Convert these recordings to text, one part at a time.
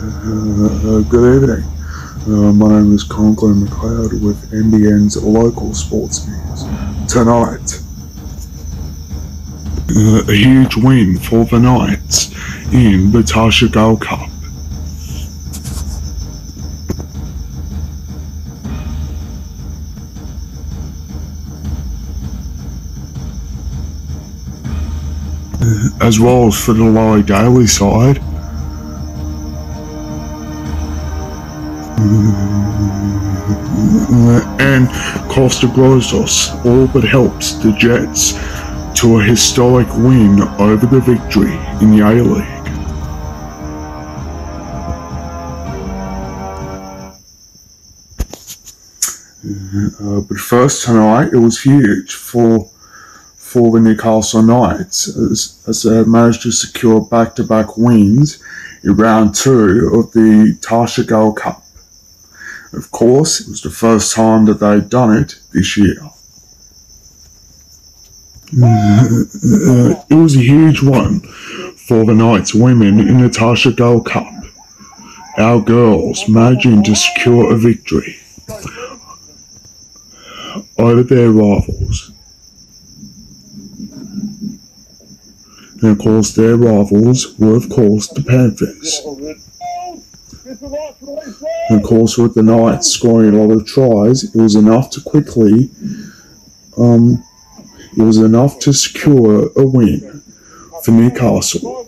Good evening. My name is Conklin McLeod with NBN's local sports news. Tonight, a huge win for the Knights in the Tasha Gold Cup. As well as for the Lower Daily side. And Costa Grosos all but helps the Jets to a historic win over the Victory in the A-League. But first tonight, it was huge for the Newcastle Knights as they managed to secure back-to-back wins in round 2 of the Tasha Gold Cup. Of course, it was the first time that they'd done it this year. It was a huge one for the Knights women in the Tasha Gold Cup. Our girls managing to secure a victory over their rivals. And of course, their rivals were, of course, the Panthers. And of course, with the Knights scoring a lot of tries, it was enough to quickly, it was enough to secure a win for Newcastle.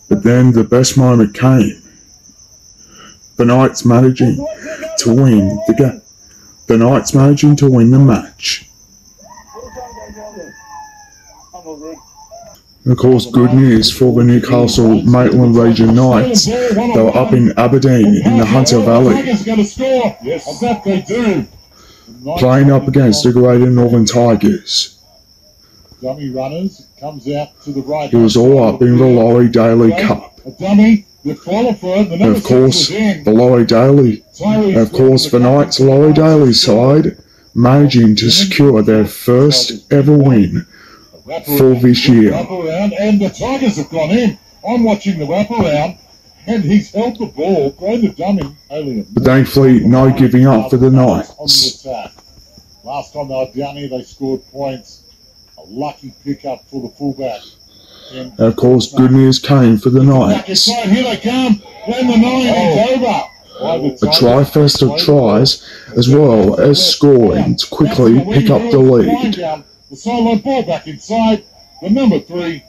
But then the best moment came. The Knights managing to win the game. The Knights managing to win the match. And of course, good news for the Newcastle Maitland Region Knights. They were up in Aberdeen in the Hunter Valley, playing up against the Greater Northern Tigers. Dummy runners comes out to the right. It was all up in the Lower Daily Cup. Dummy, the qualifier, and of course, the Lower Daily, and of course, the Knights Lower Daily side managing to secure their first ever win for this year. And the Tigers have gone in. I'm watching the wraparound, and he's held the ball, thrown the dummy. But thankfully, no giving up for the Knights. Last time they were down here, they scored points. A lucky pickup for the fullback. And of course, good news came for the Knights. Here they come. When the 90's over. A trifest of tries, as well as scoring to quickly pick up the lead. The sideline ball back inside. The number 3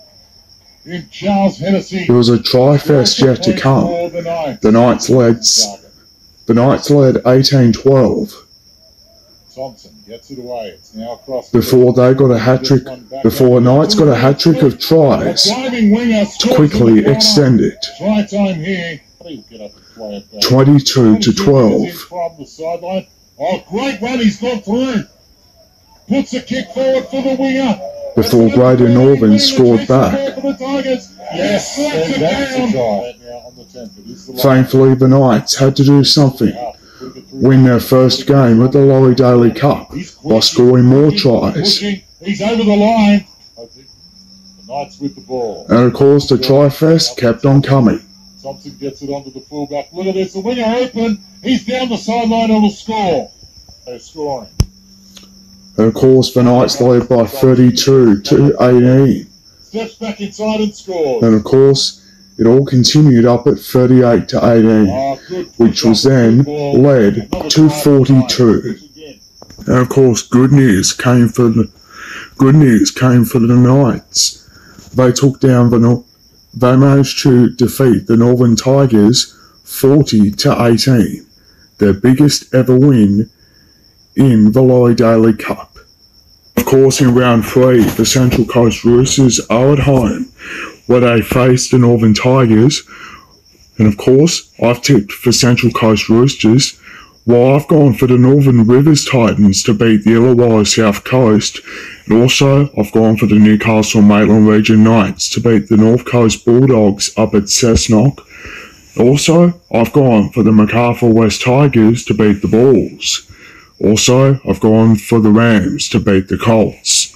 in Charles Hennessy. There was a trifest yet to come. The Knights led 18-12. Thompson gets it away. It's now across before they got a hat-trick, before the Knights got a hat-trick of tries to quickly extend it. 22-12. From the sideline. Oh, great run, he's gone through. Puts a kick forward for the winger. Before Greater Northern scored back. Yes, Thankfully, the Knights had to do something. Win their first game at the Lower Daily Cup by scoring more tries. He's over the line. The Knights with the ball. And of course, the trifest kept on coming. Thompson gets it onto the fullback. Look at this, the winger open. He's down the sideline on the score. They're scoring. And of course, the Knights led by 32-18. Steps back inside and scores. And of course, it all continued up at 38-18, which was then led to 42. And of course, good news came for the Knights. They managed to defeat the Northern Tigers 40-18, their biggest ever win in the Lower Daily Cup. Of course, in round 3, the Central Coast Roosters are at home, where they face the Northern Tigers. And of course, I've tipped for Central Coast Roosters, while I've gone for the Northern Rivers Titans to beat the Illawarra South Coast. And also, I've gone for the Newcastle Maitland Region Knights to beat the North Coast Bulldogs up at Cessnock. Also, I've gone for the Macarthur West Tigers to beat the Bulls. Also, I've gone for the Rams to beat the Colts.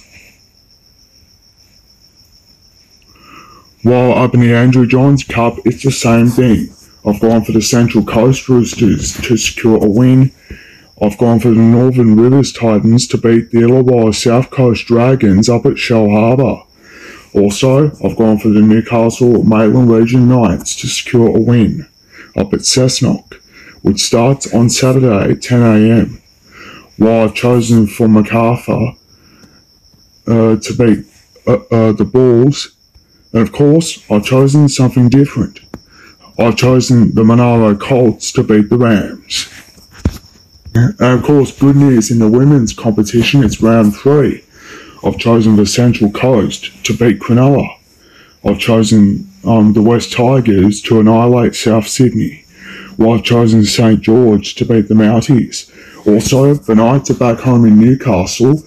While up in the Andrew Johns Cup, it's the same thing. I've gone for the Central Coast Roosters to secure a win. I've gone for the Northern Rivers Titans to beat the Illawarra South Coast Dragons up at Shell Harbour. Also, I've gone for the Newcastle Maitland Region Knights to secure a win up at Cessnock, which starts on Saturday at 10 a.m. While I've chosen for Macarthur to beat the Bulls, and of course, I've chosen something different. I've chosen the Monaro Colts to beat the Rams. And of course, good news in the women's competition, it's round 3. I've chosen the Central Coast to beat Cronulla. I've chosen the West Tigers to annihilate South Sydney. While I've chosen St George to beat the Mounties. Also, the Knights are back home in Newcastle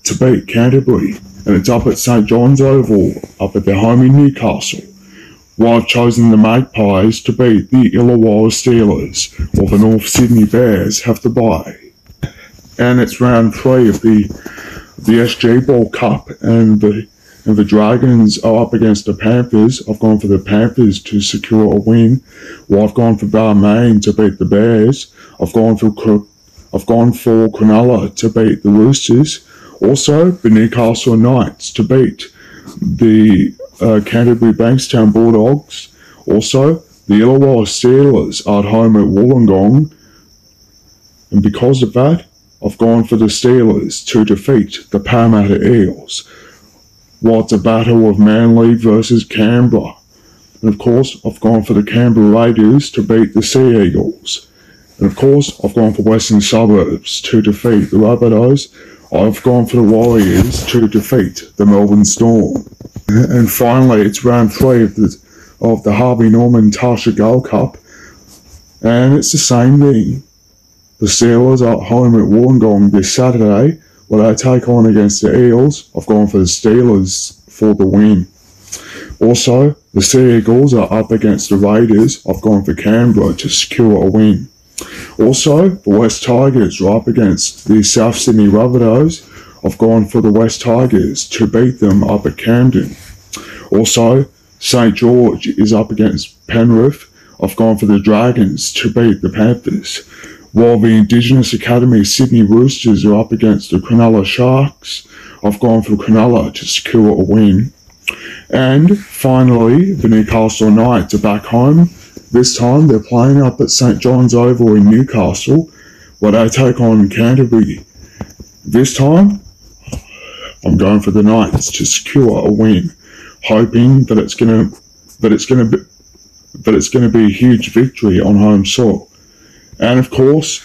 to beat Canterbury. And it's up at St John's Oval, up at their home in Newcastle. While I've chosen the Magpies to beat the Illawarra Steelers, while the North Sydney Bears have to bye. And it's round 3 of the SG Ball Cup, and the Dragons are up against the Panthers. I've gone for the Panthers to secure a win, while I've gone for Balmain to beat the Bears. I've gone for Cronulla to beat the Roosters. Also, the Newcastle Knights to beat the Canterbury Bankstown Bulldogs. Also, the Illawarra Steelers are at home at Wollongong. And because of that, I've gone for the Steelers to defeat the Parramatta Eels. While it's a battle of Manly versus Canberra. And of course, I've gone for the Canberra Raiders to beat the Sea Eagles. And of course, I've gone for Western Suburbs to defeat the Rabbitohs. I've gone for the Warriors to defeat the Melbourne Storm. And finally, it's round 3 of the Harvey Norman Tasha Gold Cup. And it's the same thing. The Steelers are at home at Wollongong this Saturday, where they take on against the Eels. I've gone for the Steelers for the win. Also, the Sea Eagles are up against the Raiders. I've gone for Canberra to secure a win. Also, the West Tigers are up against the South Sydney Rabbitohs. I've gone for the West Tigers to beat them up at Camden. Also, St George is up against Penrith. I've gone for the Dragons to beat the Panthers. While the Indigenous Academy Sydney Roosters are up against the Cronulla Sharks, I've gone for Cronulla to secure a win. And finally, the Newcastle Knights are back home. This time they're playing up at St John's Oval in Newcastle, where they take on Canterbury. This time, I'm going for the Knights to secure a win, hoping that it's going to be a huge victory on home soil. And of course,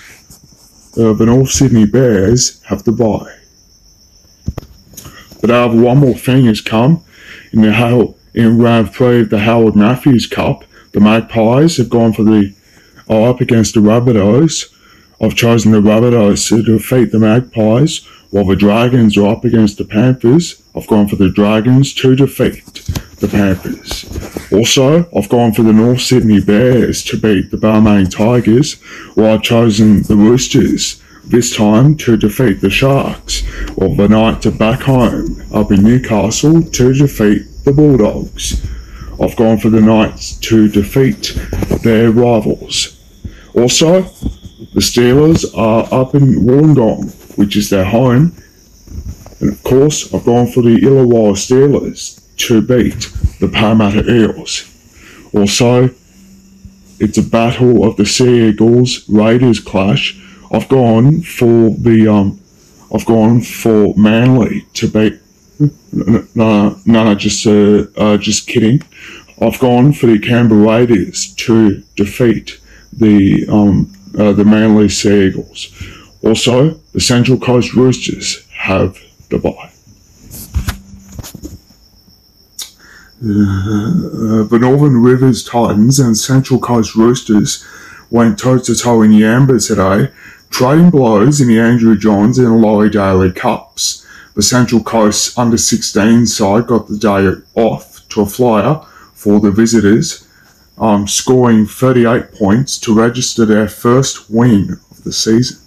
the North Sydney Bears have to bye. But one more thing has come in round 3 of the Howard Matthews Cup. The Magpies have gone up against the Rabbitohs. I've chosen the Rabbitohs to defeat the Magpies, while the Dragons are up against the Panthers. I've gone for the Dragons to defeat the Panthers. Also, I've gone for the North Sydney Bears to beat the Balmain Tigers, while I've chosen the Roosters this time to defeat the Sharks, while the Knights are back home up in Newcastle to defeat the Bulldogs. I've gone for the Knights to defeat their rivals. Also, the Steelers are up in Wollongong, which is their home. And of course, I've gone for the Illawarra Steelers to beat the Parramatta Eels. Also, it's a battle of the Sea Eagles Raiders clash. I've gone for Manly to beat. No, just kidding. I've gone for the Canberra Raiders to defeat the Manly Sea Eagles. Also, the Central Coast Roosters have the bye. The Northern Rivers Titans and Central Coast Roosters went toe-to-toe in Yamba today, trading blows in the Andrew Johns and Laurie Daly Cups. The Central Coast under-16 side got the day off to a flyer for the visitors, scoring 38 points to register their first win of the season.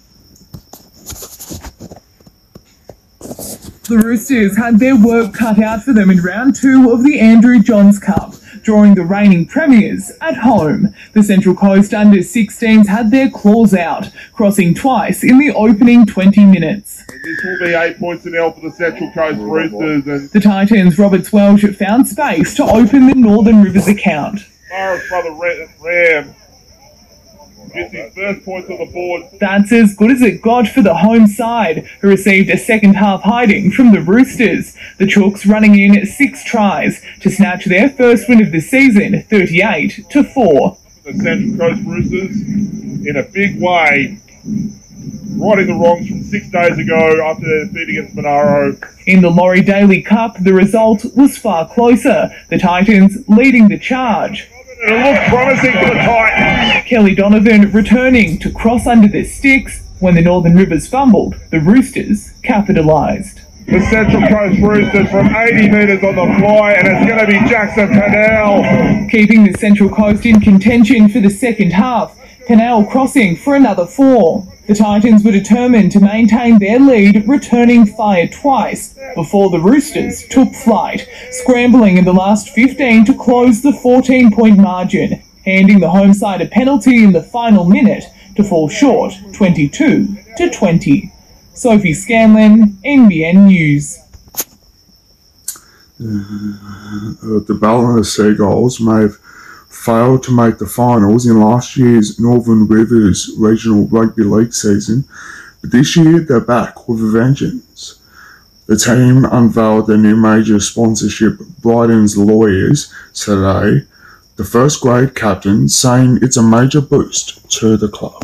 The Roosters had their work cut out for them in round 2 of the Andrew Johns Cup, drawing the reigning premiers at home. The Central Coast under-16s had their claws out, crossing twice in the opening 20 minutes. This will be 8 points in L for the Central Coast Roosters. And the Titans' Robert Welsh found space to open the Northern Rivers account. Mara's brother Ram gets his first points on the board. That's as good as it got for the home side, who received a second-half hiding from the Roosters. The Chooks running in 6 tries to snatch their first win of the season, 38-4. The Central Coast Roosters, in a big way, righting the wrongs from 6 days ago after their defeat against Monaro. In the Laurie Daly Cup, the result was far closer, the Titans leading the charge. It looked promising for the Titans. Kelly Donovan returning to cross under the sticks. When the Northern Rivers fumbled, the Roosters capitalised. The Central Coast Roosters from 80 metres on the fly, and it's going to be Jackson Pennell. Keeping the Central Coast in contention for the second half, Pennell crossing for another 4. The Titans were determined to maintain their lead, returning fire twice before the Roosters took flight, scrambling in the last 15 to close the 14-point margin, handing the home side a penalty in the final minute to fall short 22-20. Sophie Scanlon, NBN News. The Ballina Seagulls may have failed to make the finals in last year's Northern Rivers Regional Rugby League season, but this year they're back with a vengeance. The team unveiled their new major sponsorship, Bryden's Lawyers, today, the first grade captain saying it's a major boost to the club.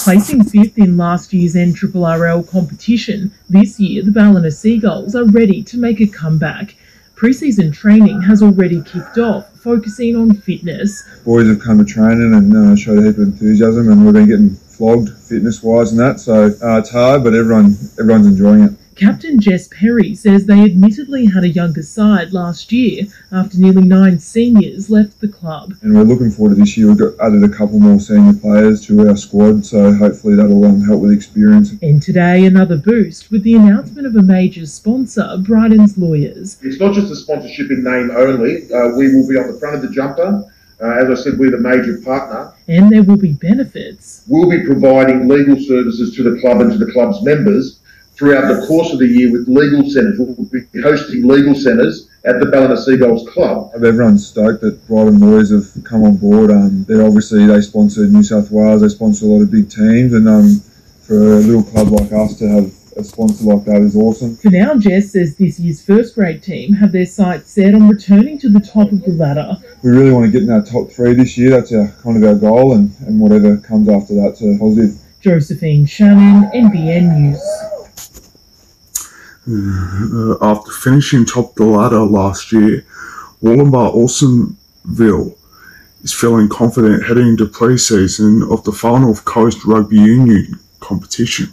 Placing 5th in last year's NRRL competition, this year the Ballina Seagulls are ready to make a comeback. Pre-season training has already kicked off, focusing on fitness. Boys have come to training and showed a heap of enthusiasm, and we've been getting flogged fitness-wise and that, so it's hard, but everyone's enjoying it. Captain Jess Perry says they admittedly had a younger side last year after nearly 9 seniors left the club. And we're looking forward to this year. We've added a couple more senior players to our squad, so hopefully that'll help with experience. And today, another boost with the announcement of a major sponsor, Bryden's Lawyers. It's not just a sponsorship in name only. We will be on the front of the jumper. As I said, we're the major partner. And there will be benefits. We'll be providing legal services to the club and to the club's members throughout the course of the year with legal centres. We'll be hosting legal centres at the Ballina Seagulls Club. Everyone's stoked that Bryden Lawyers have come on board. They sponsor New South Wales, they sponsor a lot of big teams, and for a little club like us to have a sponsor like that is awesome. For now, Jess says this year's first grade team have their sights set on returning to the top of the ladder. We really want to get in our top 3 this year. That's our goal, and whatever comes after that's positive. Josephine Shannon, NBN News. After finishing top of the ladder last year, Wollongbar Olsenville is feeling confident heading into pre-season of the final of Coast Rugby Union competition.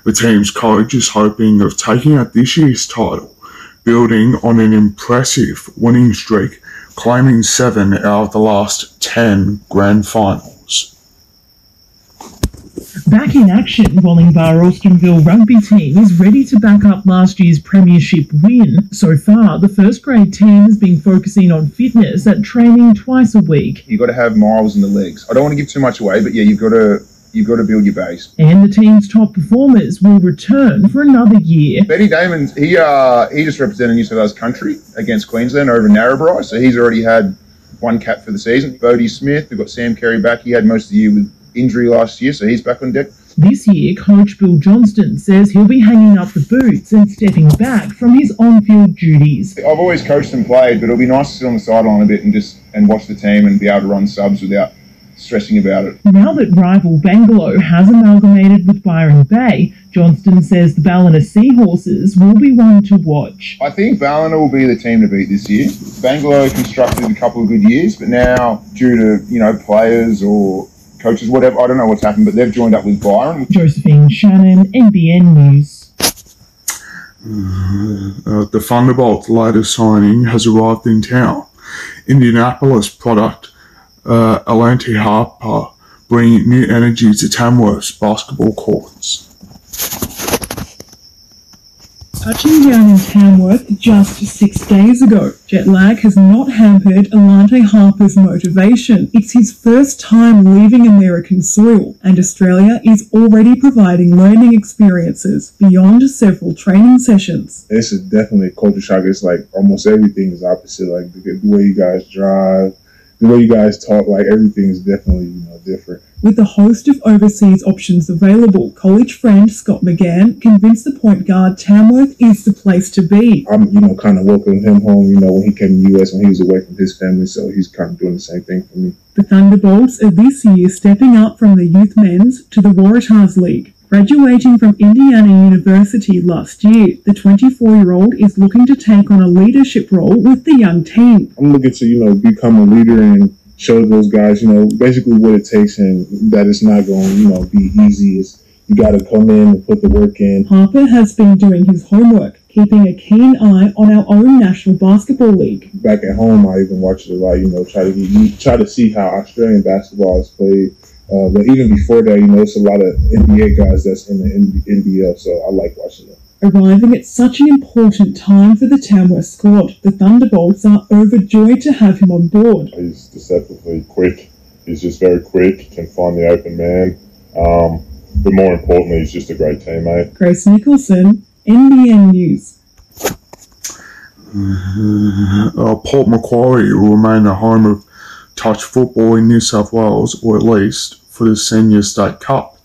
The team's coach is hoping of taking out this year's title, building on an impressive winning streak, claiming 7 out of the last 10 grand finals. Back in action, Wollongbar Olsenville rugby team is ready to back up last year's premiership win. So far, the first grade team has been focusing on fitness at training twice a week. You've got to have miles in the legs. I don't want to give too much away, but yeah, you've got to build your base. And the team's top performers will return for another year. Benny Damon, he just represented New South Wales country against Queensland over in Narrabri, so he's already had 1 cap for the season. Bodie Smith, we've got Sam Carey back. He had most of the year with injury last year, so he's back on deck. This year, coach Bill Johnston says he'll be hanging up the boots and stepping back from his on-field duties. I've always coached and played, but it'll be nice to sit on the sideline a bit and watch the team and be able to run subs without stressing about it. Now that rival Bangalow has amalgamated with Byron Bay, Johnston says the Ballina Seahorses will be one to watch. I think Ballina will be the team to beat this year. Bangalow constructed a couple of good years, but now due to players or coaches, whatever, I don't know what's happened, but they've joined up with Byron. Josephine Shannon, NBN News. The Thunderbolt's latest signing has arrived in town. Indianapolis product Atlante Harper bring new energy to Tamworth's basketball courts. Touching down in Tamworth just 6 days ago, jet lag has not hampered Atlante Harper's motivation. It's his first time leaving American soil, and Australia is already providing learning experiences beyond several training sessions. This is definitely a culture shock. It's like almost everything is opposite. Like the way you guys drive, the way you guys talk, like everything is definitely, different. With a host of overseas options available, college friend Scott McGann convinced the point guard Tamworth is the place to be. I'm, kind of welcoming him home, when he came to the US, when he was away from his family, so he's kind of doing the same thing for me. The Thunderbolts are this year stepping up from the Youth Men's to the Waratahs League. Graduating from Indiana University last year, the 24-year-old is looking to take on a leadership role with the young team. I'm looking to, become a leader and show those guys, basically what it takes, and that it's not going to, be easy. You got to come in and put the work in. Harper has been doing his homework, keeping a keen eye on our own National Basketball League. Back at home, I even watch it a lot, try to see how Australian basketball is played. But even before that, it's a lot of NBA guys that's in the NBL, so I like watching them. Arriving at such an important time for the Tamworth squad, the Thunderbolts are overjoyed to have him on board. He's deceptively quick. He's just very quick, can find the open man. But more importantly, he's just a great teammate. Grace Nicholson, NBN News. Port Macquarie will remain the home of touch football in New South Wales, or at least for the Senior State Cup,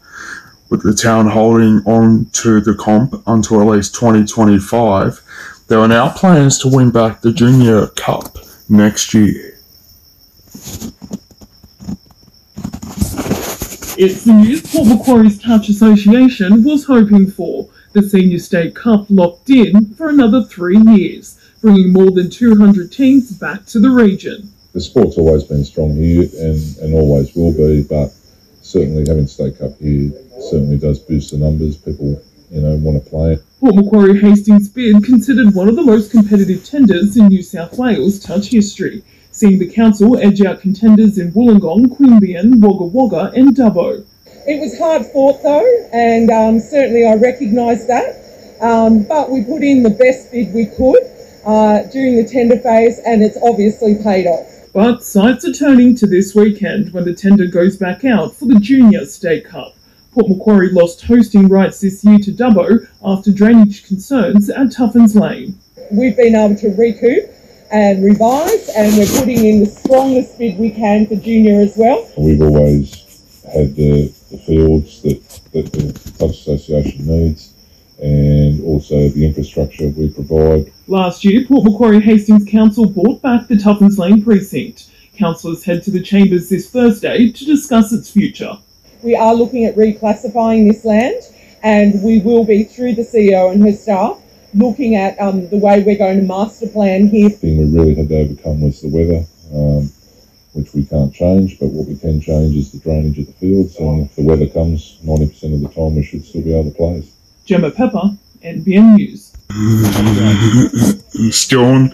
with the town holding on to the comp until at least 2025. There are now plans to win back the Junior Cup next year. It's the news Port Macquarie's Touch Association was hoping for. The Senior State Cup locked in for another 3 years, bringing more than 200 teams back to the region. The sport's always been strong here and always will be, but certainly having State Cup here certainly does boost the numbers. People, want to play it. Port Macquarie Hastings bid considered one of the most competitive tenders in New South Wales touch history, seeing the council edge out contenders in Wollongong, Queanbeyan, Wagga Wagga and Dubbo. It was hard fought though, and certainly I recognise that, but we put in the best bid we could during the tender phase, and it's obviously paid off. But sights are turning to this weekend when the tender goes back out for the Junior State Cup. Port Macquarie lost hosting rights this year to Dubbo after drainage concerns at Tuffins Lane. We've been able to recoup and revise, and we're putting in the strongest bid we can for Junior as well. We've always had the fields that the Touch Association needs, and also the infrastructure we provide. Last year, Port Macquarie Hastings Council bought back the Tuffins Lane precinct. Councillors head to the Chambers this Thursday to discuss its future. We are looking at reclassifying this land, and we will be, through the CEO and her staff, looking at the way we're going to master plan here. The thing we really had to overcome was the weather, which we can't change, but what we can change is the drainage of the fields, and if the weather comes 90% of the time, we should still be able to play. Gemma Pepper, NBN News. Still on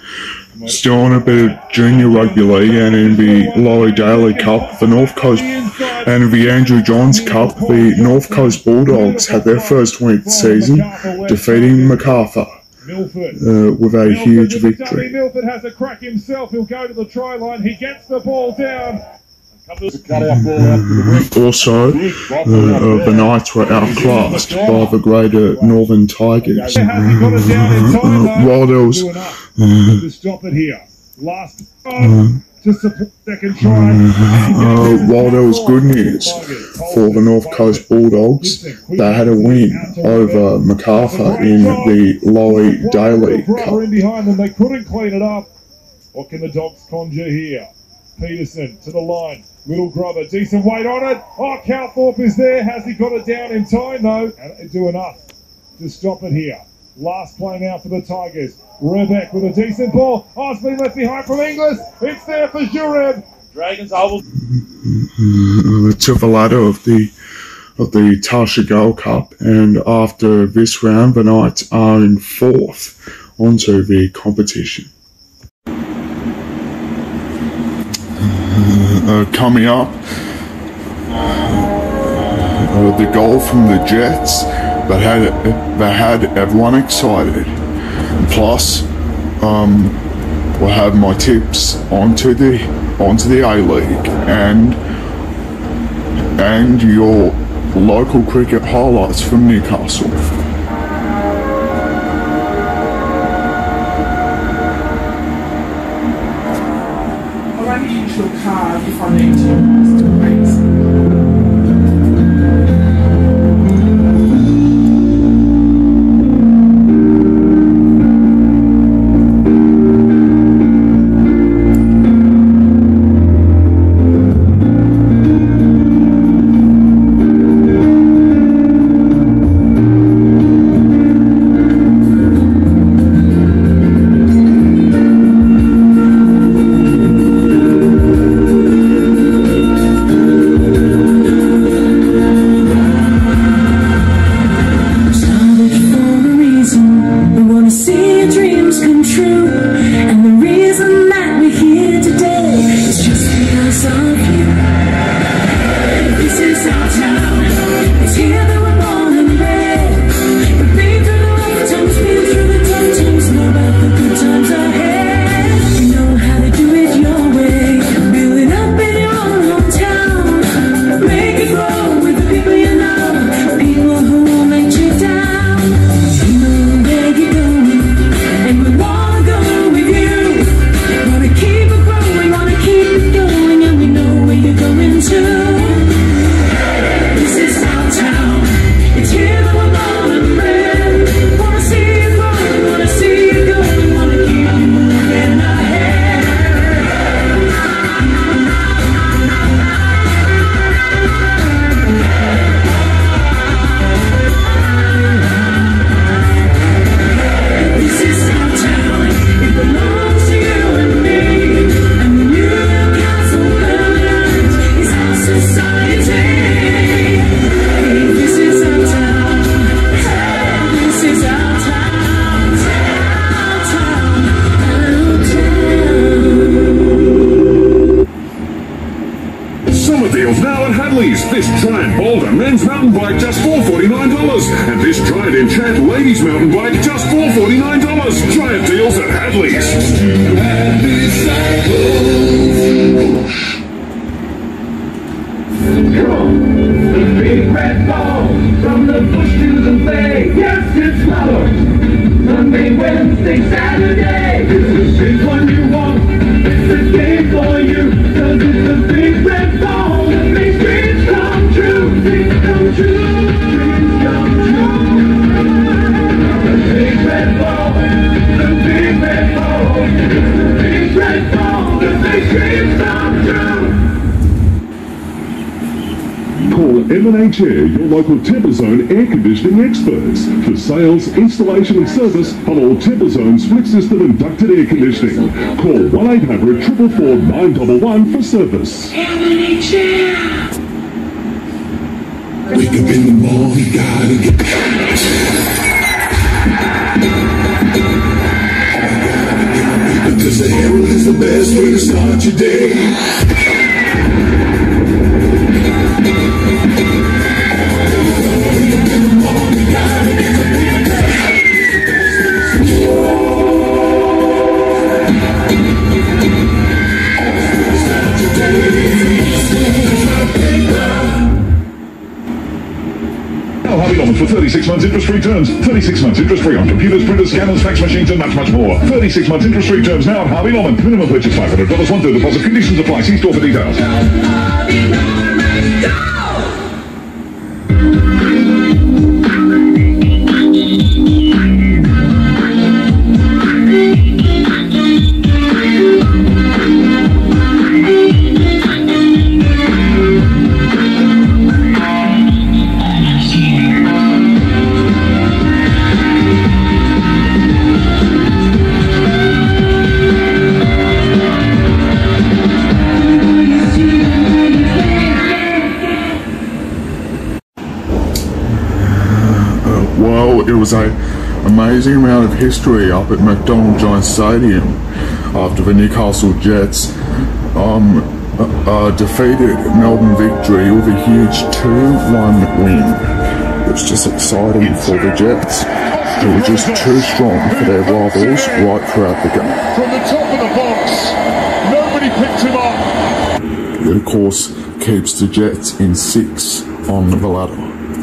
a bit of Junior Rugby League and in the Lower Daly Cup, the North Coast and the Andrew Johns Cup, the North Coast Bulldogs had their first win of the season, defeating Macarthur with a huge victory. Milford has a crack himself. He'll go to the try line. He gets the ball down. Also, the Knights were outclassed by the greater Northern Tigers. While there was to stop it here. Last to support second try. while there was good news for the North Coast Bulldogs, they had a win over Macarthur in the Lower Daly Cup. In behind them, they couldn't clean it up. What can the Dogs conjure here? Peterson to the line. Little grubber, decent weight on it. Oh, Calthorpe is there. Has he got it down in time, though? And do enough to stop it here. Last play now for the Tigers. Rebeck with a decent ball. Oh, it's been left behind from Inglis. It's there for Jureb. Dragons are to the ladder of the Tasha Gold Cup, and after this round, the Knights are in fourth onto the competition. coming up. The goal from the Jets that had everyone excited. Plus, we'll have my tips onto the A-League and your local cricket highlights from Newcastle. I'll only use your card if I need to. This Giant Boulder men's mountain bike just $449, and this Giant Enchant ladies mountain bike just $449. Giant deals at Hadley's. The big red ball from the bush to the bay. Yes, it's flowers. Monday, Wednesday, Saturday. It's the big one you want. It's the day for you. 'Cause it's the big red ball that makes dreams come true. Dreams come true. Dreams come true. The big red ball. The big red ball. It's the big red ball that makes dreams come true. Call M&H Air, your local Temperzone air conditioning experts, for sales, installation and service on all Temperzone split system and ducted air conditioning. Call 1-800-444-911 for service. M&H Air. Wake up in the morning, gotta get because the Herald is the best way to start your day. For 36 months interest-free terms. 36 months interest-free on computers, printers, scanners, fax machines and much, much more. 36 months interest-free terms now at Harvey Norman. Minimum purchase $500, one-third deposit. Conditions apply. See store for details. Harvey Norman, go! It was an amazing amount of history up at McDonald Giants Stadium after the Newcastle Jets defeated Melbourne Victory with a huge 2-1 win. It was just exciting for the Jets. They were just too strong for their rivals right throughout the game. From the top of the box, nobody picked him up. It, of course, keeps the Jets in 6 on the ladder.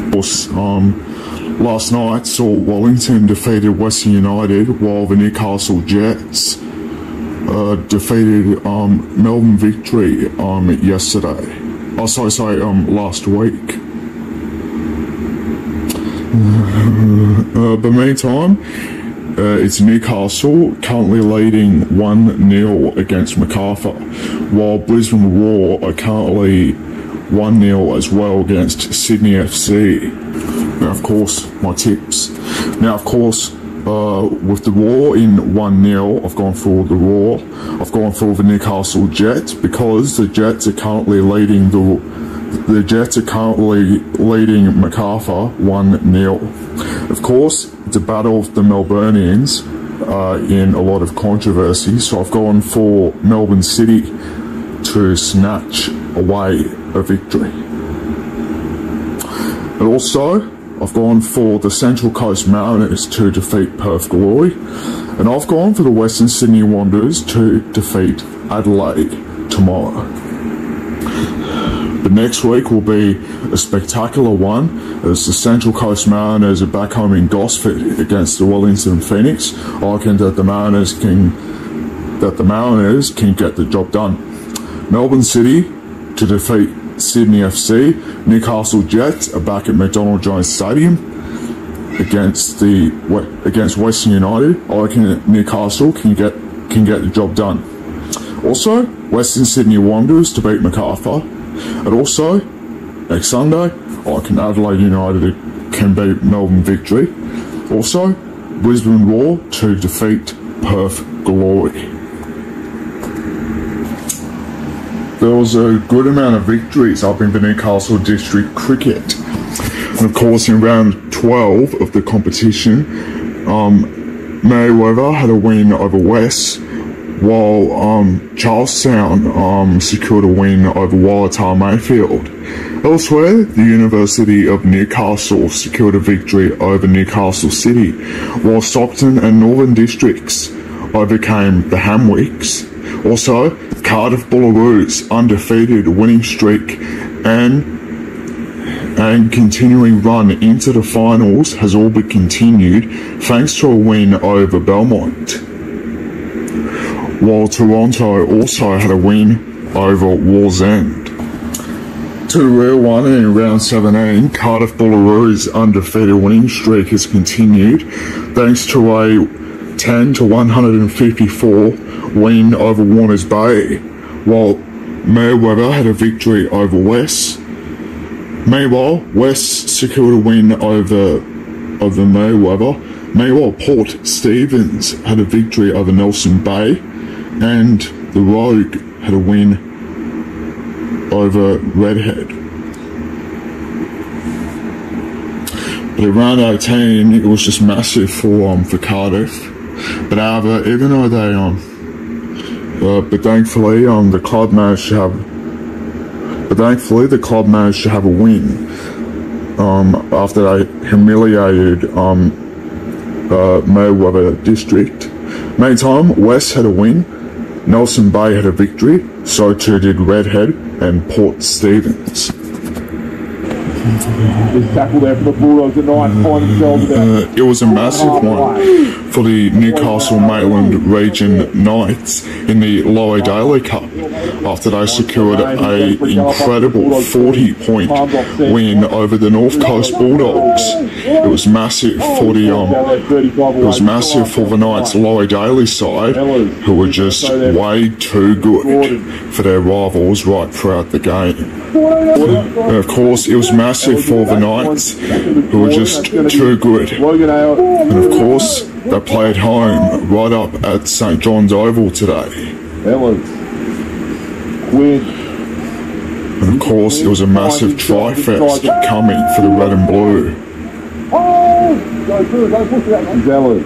Of course, last night saw Wellington defeated Western United, while the Newcastle Jets defeated Melbourne Victory yesterday. Oh, sorry, last week. But meantime, it's Newcastle currently leading 1-0 against Macarthur, while Brisbane Roar are currently 1-0 as well against Sydney FC. Now, of course, my tips. Now, of course, with the Roar in 1-0, I've gone for the Roar. I've gone for the Newcastle Jets because the Jets are currently leading Macarthur 1-0. Of course, it's a battle of the Melburnians in a lot of controversy, so I've gone for Melbourne City to snatch away a victory. And also, I've gone for the Central Coast Mariners to defeat Perth Glory, and I've gone for the Western Sydney Wanderers to defeat Adelaide tomorrow. But next week will be a spectacular one, as the Central Coast Mariners are back home in Gosford against the Wellington Phoenix. I reckon that the Mariners can get the job done. Melbourne City to defeat Sydney FC. Newcastle Jets are back at McDonald Jones Stadium against Western United. I reckon Newcastle can get the job done. Also, Western Sydney Wanderers to beat Macarthur. And also, next Sunday, I reckon Adelaide United can beat Melbourne Victory. Also, Brisbane Roar to defeat Perth Glory. There was a good amount of victories up in the Newcastle District Cricket. And of course, in round 12 of the competition, Merewether had a win over West, while Charlestown secured a win over Waratah Mayfield. Elsewhere, the University of Newcastle secured a victory over Newcastle City, while Stockton and Northern Districts overcame the Hamwicks. Also, Cardiff Bullaroos undefeated winning streak and continuing run into the finals has all but continued thanks to a win over Belmont. While Toronto also had a win over Wallsend. To the real one, in round 17, Cardiff Bullaroos' undefeated winning streak has continued thanks to a 10-154 win over Warners Bay, while Merewether had a victory over West. Meanwhile, West secured a win over Merewether. Meanwhile, Port Stephens had a victory over Nelson Bay, and the Rogue had a win over Redhead. But at round 18, it was just massive for Cardiff. But even though they but thankfully the club managed to have a win after they humiliated Merewether District. Meantime, West had a win, Nelson Bay had a victory, so too did Redhead and Port Stephens. This tackle there for the Bulldogs at night find themselves about. It was a massive one for the Newcastle Maitland Region Knights in the Lower Daly Cup after they secured an incredible 40-point win over the North Coast Bulldogs. It was massive for the Knights Lower Daly side, who were just way too good for their rivals right throughout the game. And of course, it was massive for the Knights, who were just too good. And of course, they played home right up at St John's Oval today. And of course, it was a massive tri-fest coming for the red and blue. Zellers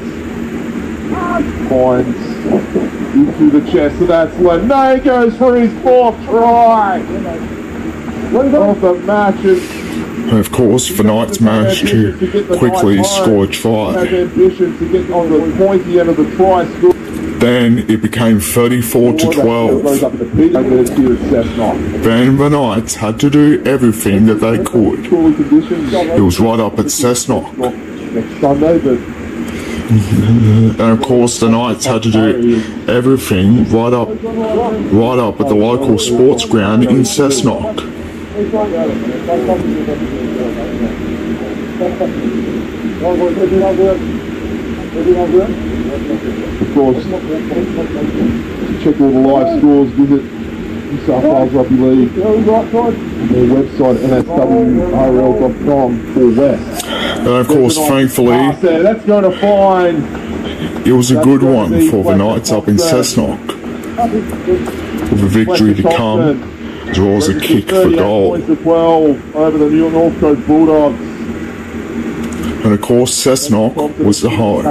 finds Into the chest, so that's Lene goes for his 4th try of the match. And of course, the Knights managed to quickly score a try. Has ambition to get on the pointy end of the try score. Then it became 34-12. Then the Knights had to do everything that they could. It was right up at Cessnock. And of course the Knights had to do everything right up at the local sports ground in Cessnock. Of course, check all the live scores, visit New South Wales Rugby League, their website nswrl.com for West. And of course, thankfully, that's going to find. It was a good one for the Knights up in Cessnock, with a victory to come, as well as a kick for goal. 12 over the North Coast Bulldogs. And of course, Cessnock was the home.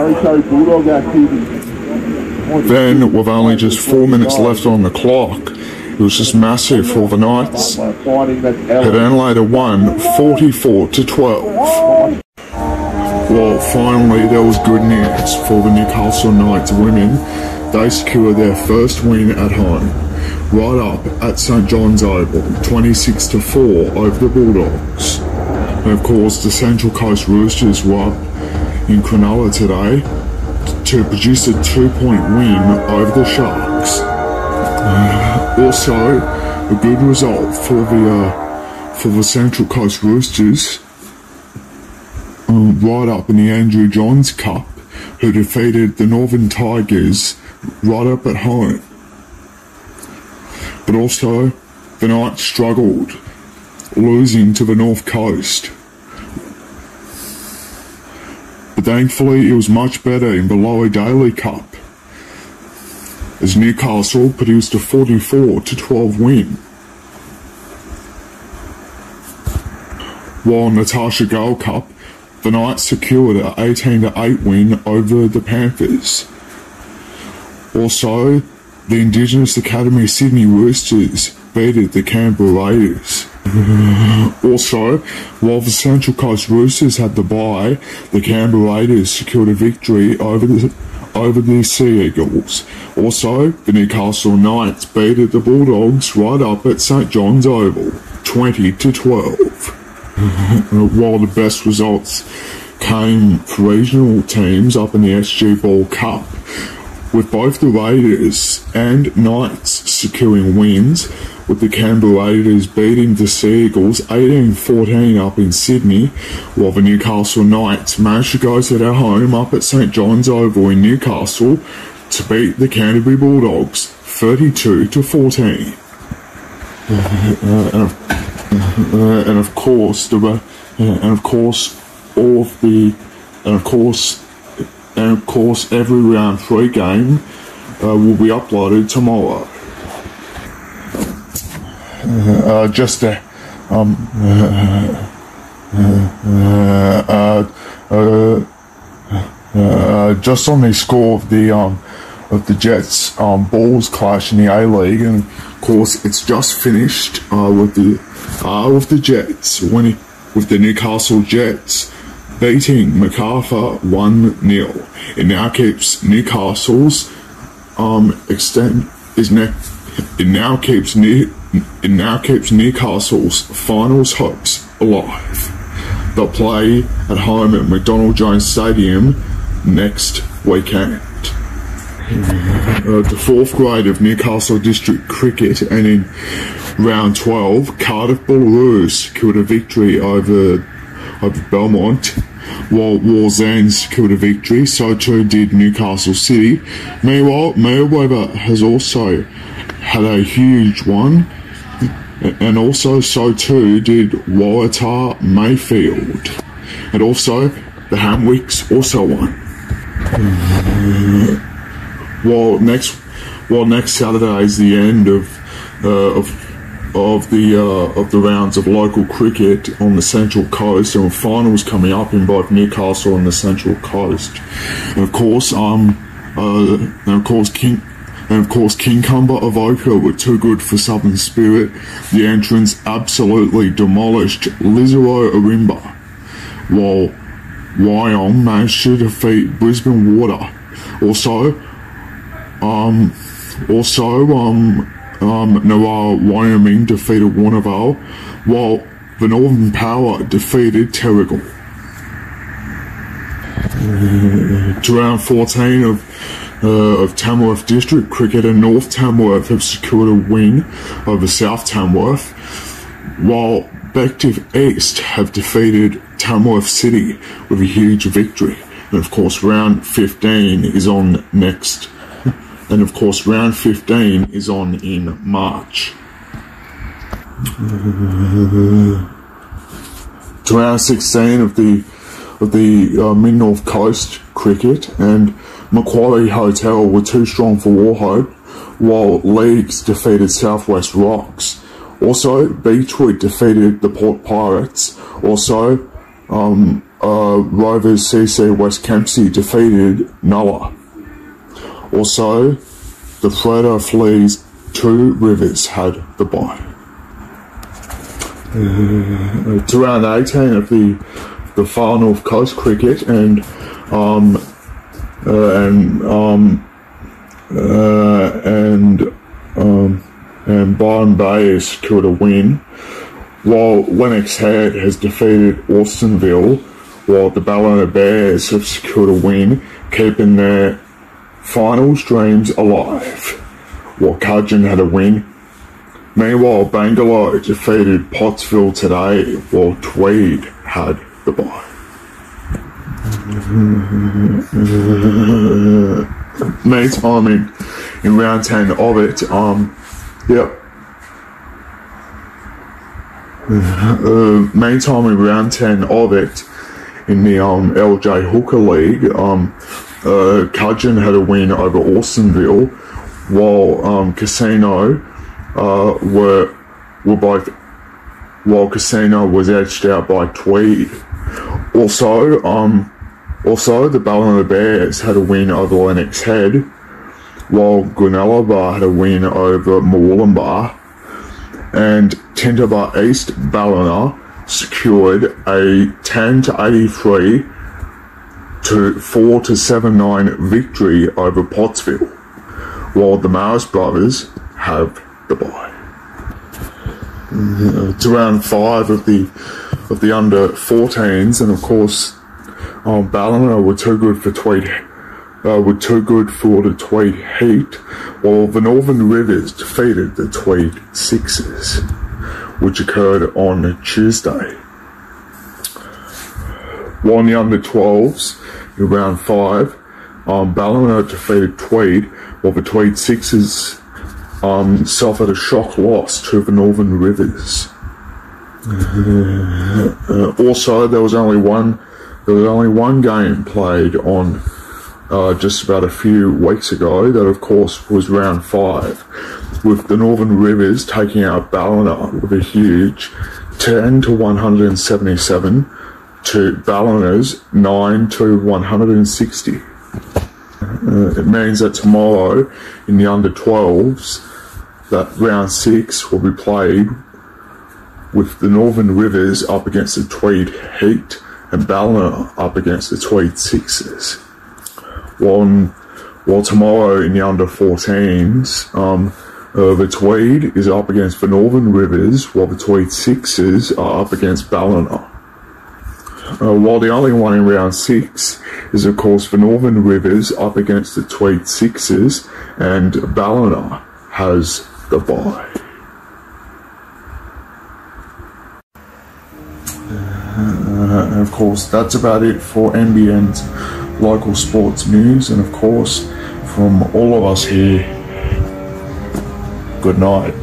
Then, with only just 4 minutes left on the clock, it was just massive for the Knights. Who then later won 44-12. Well, finally, there was good news for the Newcastle Knights women. They secured their first win at home, right up at St John's Oval, 26-4 over the Bulldogs. And of course, the Central Coast Roosters were up in Cronulla today to produce a 2-point win over the Sharks. Also, a good result for the Central Coast Roosters, right up in the Andrew Johns Cup, who defeated the Northern Tigers right up at home. But also, the Knights struggled, losing to the North Coast. But thankfully, it was much better in the Lower Daly Cup, as Newcastle produced a 44-12 win. While in the Natasha Gale Cup, the Knights secured an 18-8 win over the Panthers. Also, the Indigenous Academy Sydney Roosters beat the Canberra Raiders. Also, while the Central Coast Roosters had the bye, the Canberra Raiders secured a victory over the Sea Eagles. Also, the Newcastle Knights beat the Bulldogs right up at St John's Oval, 20-12. While the best results came for regional teams up in the SG Ball Cup, with both the Raiders and Knights securing wins, with the Canberra Raiders beating the Sea Eagles 18-14 up in Sydney, while the Newcastle Knights managed to go to their home up at St John's Oval in Newcastle to beat the Canterbury Bulldogs 32-14. And of course, every round 3 game will be uploaded tomorrow. Just on the score of the Jets Bulls clash in the A-League, and of course it's just finished with the Jets winning, with the Newcastle Jets beating Macarthur 1-0. It now keeps Newcastle's Newcastle's finals hopes alive. They'll play at home at McDonald Jones Stadium next weekend. The 4th grade of Newcastle District Cricket, and in round 12, Cardiff Bullaroos secured a victory over Belmont, while Wallsend secured a victory. So too did Newcastle City. Meanwhile, Merewether has also had a huge one, and also so too did Waratah Mayfield, and also the Hamwicks also won. While next Saturday is the end of the rounds of local cricket on the Central Coast, and finals coming up in both Newcastle and the Central Coast. And of course, And of course, Kincumber Avoca were too good for Southern Spirit. The entrants absolutely demolished Lizero Arimba, while Wyong managed to defeat Brisbane Water. Also, Nawara Wyoming defeated Warnervale, while the Northern Power defeated Terrigal. To round 14 of Tamworth District Cricket, and North Tamworth have secured a win over South Tamworth, while Bective East have defeated Tamworth City with a huge victory. And of course, round 15 is on next. And of course, round 15 is on in March. To round 16 of the Mid-North Coast Cricket, and Macquarie Hotel were too strong for Warhope, while Leagues defeated Southwest Rocks. Also, Beechwood defeated the Port Pirates. Also, Rovers CC West Kempsey defeated Nulla. Also, the Fredo Fleas Two Rivers had the bye. To round 18 of the Far North Coast Cricket, and Byron Bay has secured a win, while Lennox Head has defeated Austinville, while the Ballina Bears have secured a win, keeping their finals dreams alive, while Cudgeon had a win. Meanwhile, Bangalore defeated Pottsville today, while Tweed had the bye. Meantime, in round 10 of it, meantime in round 10 of it, in the LJ Hooker League, Cudgeon had a win over Austinville, while Casino Casino was edged out by Tweed. Also, the Ballina Bears had a win over Lennox Head, while Glenelaba had a win over Moolumbar, and Tinterbar East Ballina secured a 10-83 to 4-7-9 victory over Pottsville, while the Maris brothers have the bye. To round 5 of the under 14s, and of course, Ballina were too good for the Tweed Heat, while the Northern Rivers defeated the Tweed Sixers, which occurred on Tuesday. While in the under 12s, in round 5, Ballina defeated Tweed, while the Tweed Sixers suffered a shock loss to the Northern Rivers. Also, there was only one game played on just about a few weeks ago. That, of course, was round 5, with the Northern Rivers taking out Ballina with a huge 10-177 to Ballina's 9-160. It means that tomorrow, in the under 12s, that round 6 will be played with the Northern Rivers up against the Tweed Heat and Ballina up against the Tweed Sixers. While tomorrow in the under 14s, the Tweed is up against the Northern Rivers, while the Tweed Sixers are up against Ballina. While the only one in round 6 is, of course, the Northern Rivers up against the Tweed Sixers, and Ballina has the bye. And of course, that's about it for NBN's local sports news, and of course, from all of us here, good night.